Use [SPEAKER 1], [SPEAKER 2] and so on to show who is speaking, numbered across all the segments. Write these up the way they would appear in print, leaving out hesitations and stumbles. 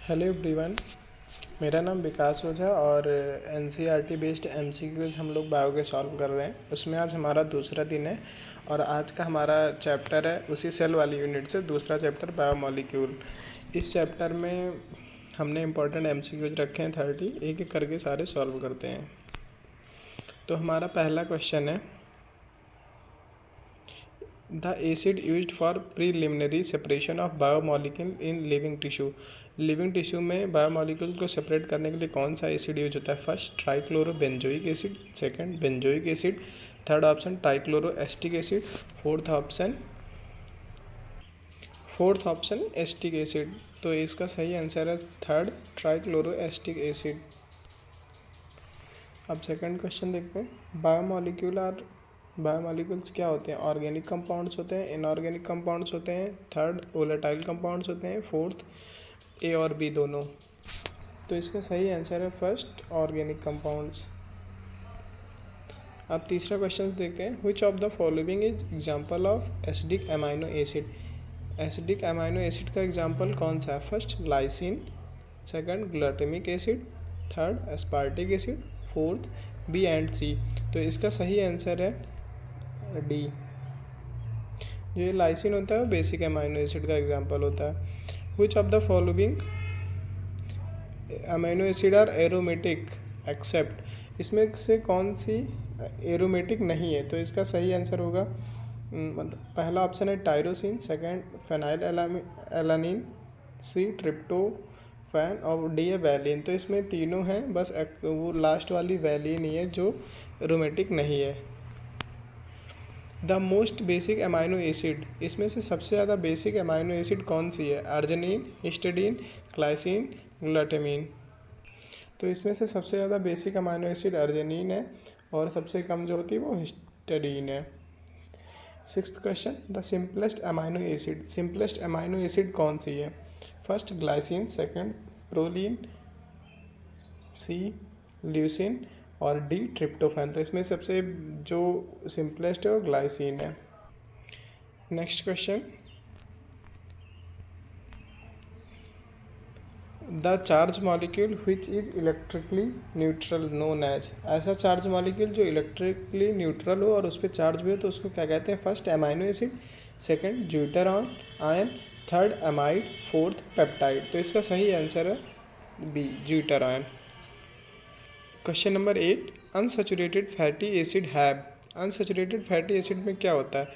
[SPEAKER 1] Hello everyone, मेरा नाम विकास ओझा और एनसीईआरटी बेस्ड एमसीक्यूज हम लोग बायो के सॉल्व कर रहे हैं। उसमें आज हमारा दूसरा दिन है और आज का हमारा चैप्टर है उसी सेल वाली यूनिट से दूसरा चैप्टर बायोमॉलिक्यूल। इस चैप्टर में हमने इम्पोर्टेंट एमसीक्यूज रखे हैं 30, एक एक करके सारे सॉल्व करते हैं। तो हमारा पहला क्वेश्चन है, the acid used for preliminary separation of biomolecule in living tissue. Living tissue में बायोमॉलिक्यूल को सेपरेट करने के लिए कौन सा एसिड यूज होता है? First trichlorobenzoic acid, second benzoic acid, third option trichloroacetic acid, fourth option acetic acid. तो इसका सही आंसर है थर्ड ट्राइक्लोरो एस्टिक एसिड। अब सेकंड क्वेश्चन देखते हैं, बायोमॉलिक्यूल्स क्या होते हैं? ऑर्गेनिक कंपाउंड्स होते हैं, इनऑर्गेनिक कंपाउंड्स होते हैं, थर्ड वोलेटाइल कंपाउंड्स होते हैं, फोर्थ ए और बी दोनों। तो इसका सही आंसर है फर्स्ट ऑर्गेनिक कंपाउंड्स। अब तीसरा क्वेश्चन देखते हैं, which of the following is example of acidic amino acid. Acidic amino acid का एग्जांपल कौन सा है? First lysine, second glutamic acid, third aspartic acid, fourth B and C. तो इसका सही आंसर है डी। जो ये लाइसिन होता है वो बेसिक अमाइनो एसिड का एग्जांपल होता है। Which of the following amino acid are aromatic except. इसमें से कौन सी एरोमेटिक नहीं है? तो इसका सही आंसर होगा पहला ऑप्शन है टायरोसिन, सेकंड फेनाइल एलानिन, सी ट्रिप्टोफैन और डी है वैलिन। तो इसमें तीनों हैं, बस वो लास्ट वाली वैलिन ही है जो एरोमेटिक नहीं है। The most basic amino acid, इसमें से सबसे ज़्यादा बेसिक अमाइनो एसिड कौन सी है? Arginine, histidine, glycine, glutamine. तो इसमें से सबसे ज़्यादा बेसिक अमाइनो एसिड अर्जिनिन है और सबसे कम जो होती है वो हिस्टिडीन है। Sixth question, the simplest amino acid. Simplest amino acid कौन सी है? First glycine, second proline, C leucine और डी ट्रिप्टोफैन। तो इसमें सबसे जो सिंपलेस्ट है वो ग्लाइसिन है। Next question, the charge molecule which is electrically neutral known as. ऐसा चार्ज मॉलिक्यूल जो इलेक्ट्रिकली न्यूट्रल हो और उस पर चार्ज भी हो तो उसको क्या कहते हैं? First amino acid, second zwitterion ion, third amide, fourth peptide. तो इसका सही आंसर है B zwitterion. Question number 8, unsaturated fatty acid have. Unsaturated fatty acid में क्या होता है?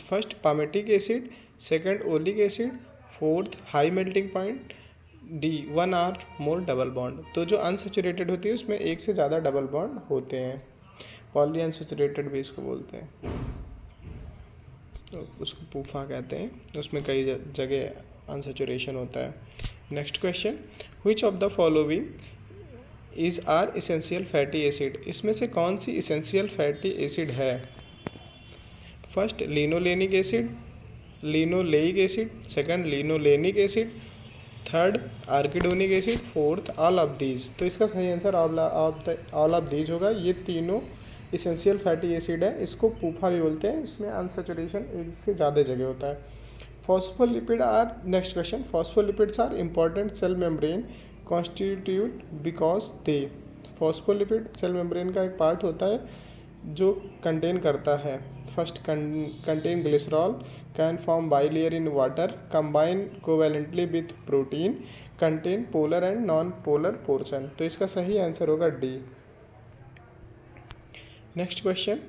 [SPEAKER 1] First palmitic acid, second oleic acid, fourth high melting point, D 1 और मोर double bond. तो जो अनसैचुरेटेड होती है उसमें एक से ज़्यादा डबल बॉन्ड होते हैं, पॉली अनसैचुरेटेड भी इसको बोलते हैं, तो उसको पूफा कहते हैं। उसमें कई जगह अनसैचुरेशन होता है। Next question, which of the following is are essential fatty acid. इसमें से कौन सी इसेंशियल फैटी एसिड है? First linolenic acid, linoleic acid, second linolenic acid, third arachidonic acid, fourth all of these. तो इसका सही आंसर ऑल ऑफ दीज होगा। ये तीनों इसेंशियल फैटी एसिड है, इसको पूफा भी बोलते हैं। इसमें अनसैचुरेशन एक से ज़्यादा जगह होता है। Phospholipid are, next question, phospholipids are important cell membrane constitute because they. Phospholipid cell membrane का एक पार्ट होता है जो कंटेन करता है, first contain glycerol, can form bilayer in water, combine covalently with protein, contain polar and non polar portion. तो इसका सही आंसर होगा D. Next question,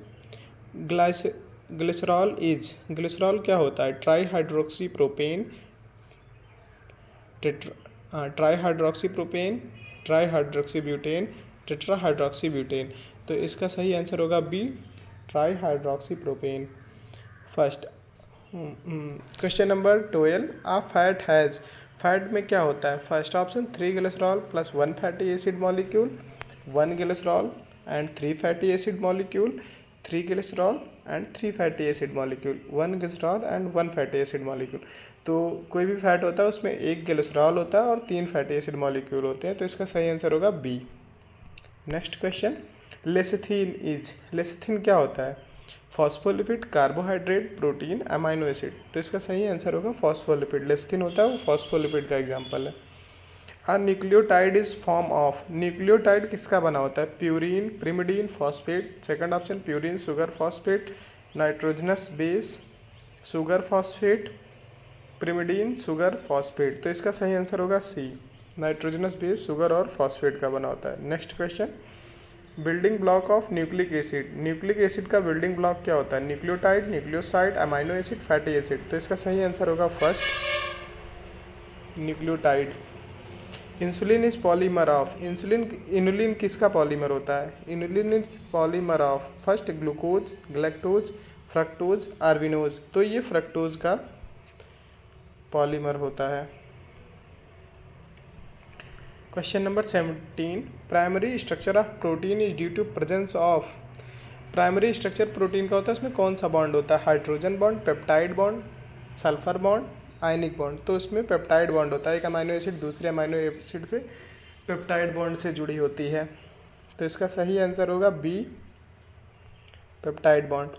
[SPEAKER 1] glycerol is, glycerol क्या होता है? Trihydroxy propane, trihydroxypropane, trihydroxybutane, tetrahydroxybutane. तो इसका सही आंसर होगा B trihydroxypropane. First question number 12, a fat has. Fat में क्या होता है? First option 3 glycerol plus 1 fatty acid molecule, 1 glycerol and 3 fatty acid molecule, 3 glycerol and 3 fatty acid molecule, 1 glycerol and 1 fatty acid molecule. तो कोई भी fat होता है उसमें एक ग्लिसरॉल होता है और 3 फैटी एसिड मॉलिक्यूल होते हैं। तो इसका सही आंसर होगा B. Next question, lecithin is. Lecithin क्या होता है? Phospholipid, carbohydrate, protein, amino acid. तो इसका सही आंसर होगा फॉस्फोलिपिड। लेसिथिन होता है वो फॉस्फोलिपिड का एग्जाम्पल है। अ nucleotide is form of, nucleotide किसका बना होता है? Purine, pyrimidine, phosphate. Second option purine sugar phosphate, nitrogenous base sugar phosphate, pyrimidine sugar phosphate. तो इसका सही आंसर होगा सी, नाइट्रोजनस बेस शुगर और फॉस्फेट का बना होता है। Next question, building block of nucleic acid, nucleic acid का बिल्डिंग ब्लॉक क्या होता है? Nucleotide, nucleoside, amino acid, fatty acid. तो इसका सही आंसर होगा first, nucleotide. Insulin is polymer of, inulin किसका पॉलीमर होता है? Inulin is polymer of first glucose, galactose, fructose, arabinose. तो ये फ्रक्टोज का पॉलीमर होता है। Question number 17, primary structure of protein is due to presence of, primary structure protein का होता है उसमें कौन सा बॉन्ड होता है? Hydrogen bond, peptide bond, sulphur bond, ionic bond. तो उसमें पेप्टाइड बॉन्ड होता है, एक अमाइनो एसिड दूसरे अमाइनो एसिड से पेप्टाइड बॉन्ड से जुड़ी होती है। तो इसका सही आंसर होगा B, peptide bond.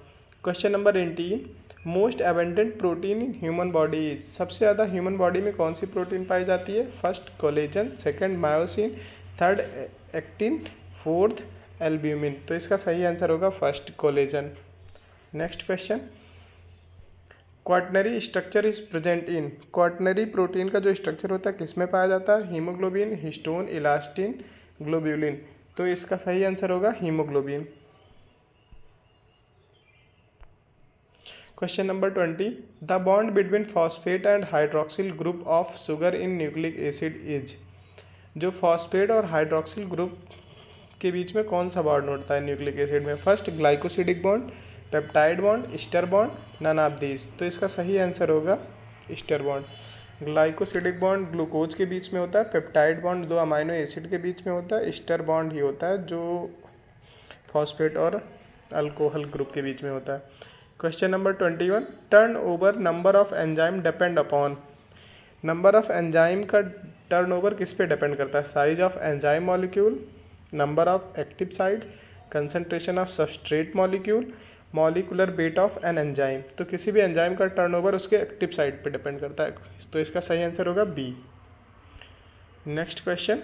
[SPEAKER 1] Question number 18, most abundant protein in human body is, सबसे ज़्यादा ह्यूमन बॉडी में कौन सी प्रोटीन पाई जाती है? First collagen, second myosin, third actin, fourth albumin. तो इसका सही आंसर होगा first collagen. Next question, quaternary structure is present in, quaternary protein का जो स्ट्रक्चर होता है किस में पाया जाता है? Haemoglobin, histone, elastin, globulin. तो इसका सही आंसर होगा haemoglobin. Question number 20, the bond between phosphate and hydroxyl group of sugar in nucleic acid is, जो फॉस्फेट और हाइड्रोक्सिल ग्रुप के बीच में कौन सा बॉन्ड होता है न्यूक्लिक एसिड में? First glycosidic bond, peptide bond, ester bond, none of these. तो इसका सही आंसर होगा ester bond. Glycosidic bond glucose के बीच में होता है, पेप्टाइड बॉन्ड दो अमाइनो एसिड के बीच में होता है, ईस्टर बॉन्ड ही होता है जो फॉस्फेट और अल्कोहल ग्रुप के बीच में होता है। Question number 21, turn over number of enzyme depend upon, number of enzyme का टर्न ओवर किस पे डिपेंड करता है? Size of enzyme molecule, number of active sites, concentration of substrate molecule, molecular weight of an enzyme. तो किसी भी enzyme का turnover उसके एक्टिव साइट पे डिपेंड करता है। तो इसका सही आंसर होगा B. Next question,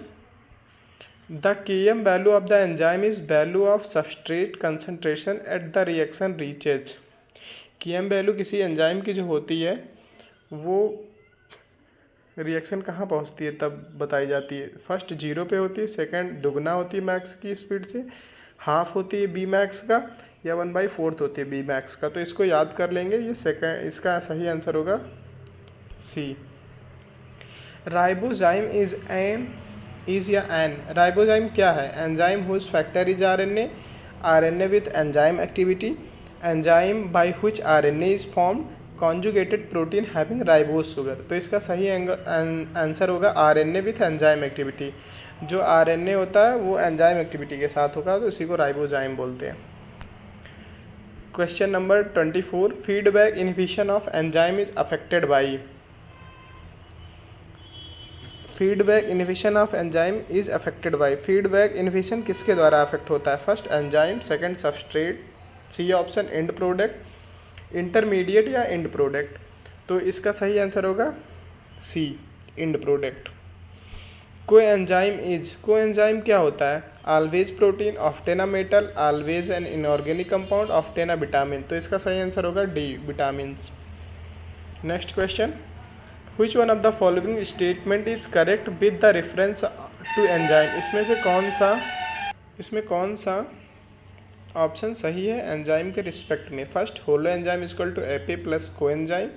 [SPEAKER 1] the Km value of the enzyme is value of substrate concentration at the reaction reaches. Km value किसी एंजाइम की जो होती है वो रिएक्शन कहाँ पहुँचती है तब बताई जाती है? फर्स्ट 0 पे होती है, सेकंड दुगना होती है मैक्स की स्पीड से, हाफ होती है बी मैक्स का, या 1/4 होती है बी मैक्स का। तो इसको याद कर लेंगे, ये सेकंड, इसका सही आंसर होगा C. Ribozyme is an, is या एन, राइबोजाइम क्या है? Enzyme whose factor is RNA, RNA with enzyme activity, enzyme by which RNA is formed, conjugated protein having ribose sugar. तो इसका सही आंसर होगा आरएनए विथ एंजाइम एक्टिविटी। जो RNA होता है वो एंजाइम एक्टिविटी के साथ होगा, तो इसी को राइबोजाइम बोलते हैं। Question number 24, feedback inhibition of enzyme is affected by, feedback inhibition of enzyme is affected by, feedback inhibition किसके द्वारा अफेक्ट होता है? First enzyme, second substrate, C option end product, intermediate या एंड प्रोडक्ट। तो इसका सही आंसर होगा C, end product. Coenzyme is, coenzyme क्या होता है? Always protein, often a metal, always an inorganic compound, often a vitamin. तो इसका सही आंसर होगा D, vitamin. Next question, which one of the following statement is correct with the reference to enzyme, इसमें कौन सा ऑप्शन सही है enzyme के रिस्पेक्ट में? First holo enzyme equal to apo plus coenzyme,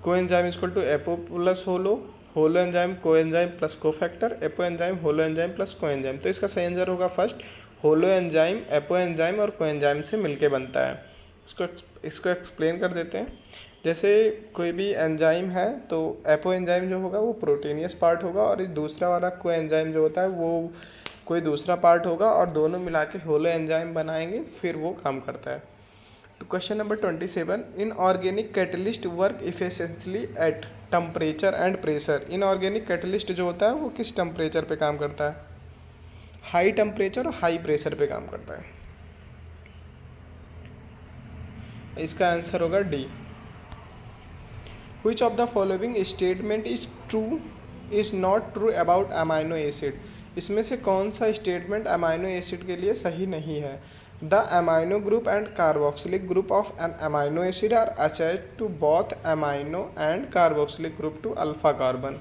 [SPEAKER 1] coenzyme equal to apo plus holo, holo enzyme coenzyme plus cofactor, apo enzyme holo enzyme plus coenzyme. तो इसका सही आंसर होगा first, holo enzyme apo enzyme और coenzyme से मिलके बनता है। इसको एक्सप्लेन कर देते हैं। जैसे कोई भी एंजाइम है तो एपो एंजाइम जो होगा वो प्रोटीनियस पार्ट होगा और दूसरा वाला कोएंजाइम जो होता है वो कोई दूसरा पार्ट होगा, और दोनों मिला के होलो एंजाइम बनाएंगे, फिर वो काम करता है। तो question number 27, inorganic catalyst work efficiently at temperature and pressure. Inorganic catalyst जो होता है वो किस टेम्परेचर पे काम करता है? हाई टेम्परेचर और हाई प्रेशर पे काम करता है। इसका आंसर होगा D. Which of the following statement is true is not true about amino acid, इसमें से कौन सा स्टेटमेंट अमाइनो एसिड के लिए सही नहीं है। The amino group and carboxylic group of an amino acid are attached to both amino and carboxylic group to alpha carbon.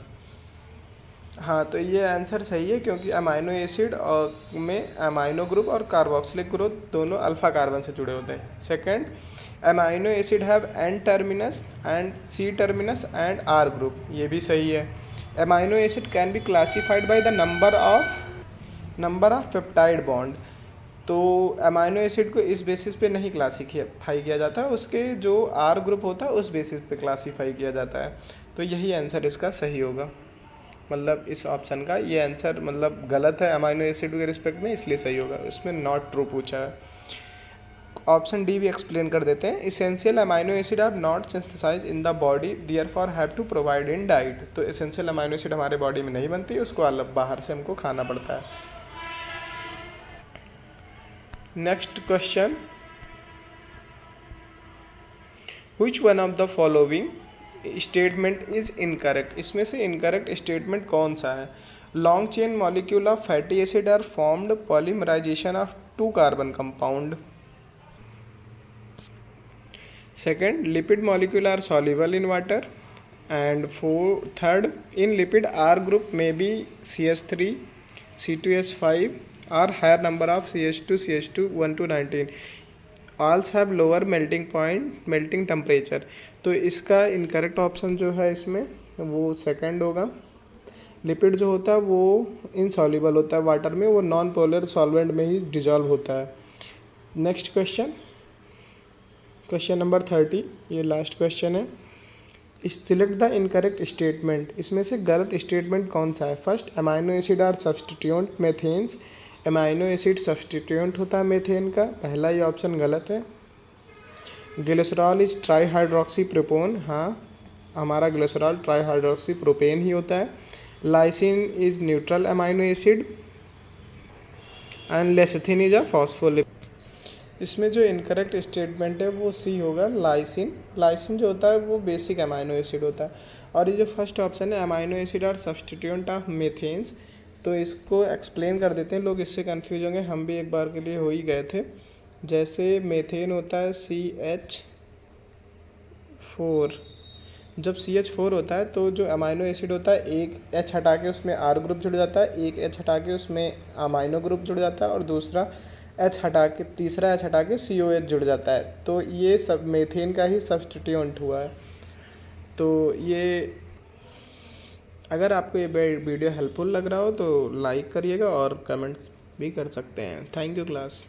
[SPEAKER 1] हाँ, तो ये आंसर सही है क्योंकि अमाइनो एसिड में अमाइनो ग्रुप और कार्बोक्सिलिक ग्रुप दोनों अल्फा कार्बन से जुड़े होते हैं। Second, amino acid have N terminus and C terminus and R group, ये भी सही है। Amino acid can be classified by the number of peptide bond, तो अमाइनो एसिड को इस बेसिस पे नहीं क्लासीफाई किया जाता है, उसके जो आर ग्रुप होता है उस बेसिस पे क्लासीफाई किया जाता है। तो यही आंसर इसका सही होगा, मतलब इस ऑप्शन का ये आंसर मतलब गलत है अमाइनो एसिड के रिस्पेक्ट में, इसलिए सही होगा। इसमें नॉट ट्रू पूछा है। ऑप्शन डी भी एक्सप्लेन कर देते हैं। Essential amino acid are not synthesize in the body therefore have to provide in diet, तो इसेंशियल अमाइनो एसिड हमारे बॉडी में नहीं बनती, उसको अलग बाहर से हमको खाना पड़ता है। Next question, which one of the following statement is incorrect, इसमें से इनकरेक्ट स्टेटमेंट कौन सा है। Long chain molecule of fatty acid are formed polymerization of 2 carbon compound. Second, lipid molecule are soluble in water, and third, in lipid R group may be CH3, C2H5 or higher number of CH2, CH2 1 to 19, also have lower melting point, melting temperature। तो इसका incorrect option जो है इसमें वो second होगा। Lipid जो होता है वो इनसॉल्युबल होता है वाटर में, वो नॉन पोलर सॉल्वेंट में ही डिजॉल्व होता है। नेक्स्ट क्वेश्चन, क्वेश्चन नंबर 30, ये लास्ट क्वेश्चन है। सिलेक्ट द इनकरेक्ट स्टेटमेंट, इसमें से गलत स्टेटमेंट कौन सा है। First, amino acid R substituent methanes, amino acid substituent होता है मेथेन का, पहला ये ऑप्शन गलत है। ग्लिसरॉल इज ट्राईहाइड्रोक्सी प्रोपोन, हाँ हमारा ग्लिसरॉल ट्राईहाइड्रोक्सी प्रोपेन ही होता है। Lysine is neutral amino acid and lecithin is a phospholipid. इसमें जो इनकरेक्ट स्टेटमेंट है वो सी होगा, लाइसिन जो होता है वो बेसिक अमाइनो एसिड होता है। और ये जो फर्स्ट ऑप्शन है amino acid R substituent of methanes, तो इसको एक्सप्लेन कर देते हैं, लोग इससे कंफ्यूज होंगे, हम भी एक बार के लिए हो ही गए थे। जैसे मेथेन होता है CH4, जब CH4 होता है तो जो अमाइनो एसिड होता है एक H हटा के उसमें R ग्रुप जुड़ जाता है, एक H हटा के उसमें अमाइनो ग्रुप जुड़ जाता है और दूसरा तीसरा H हटा के COH जुड़ जाता है, तो ये सब मेथेन का ही सब्सटीट्यूएंट हुआ है। तो ये अगर आपको ये वीडियो हेल्पफुल लग रहा हो तो लाइक करिएगा और कमेंट्स भी कर सकते हैं। Thank you class.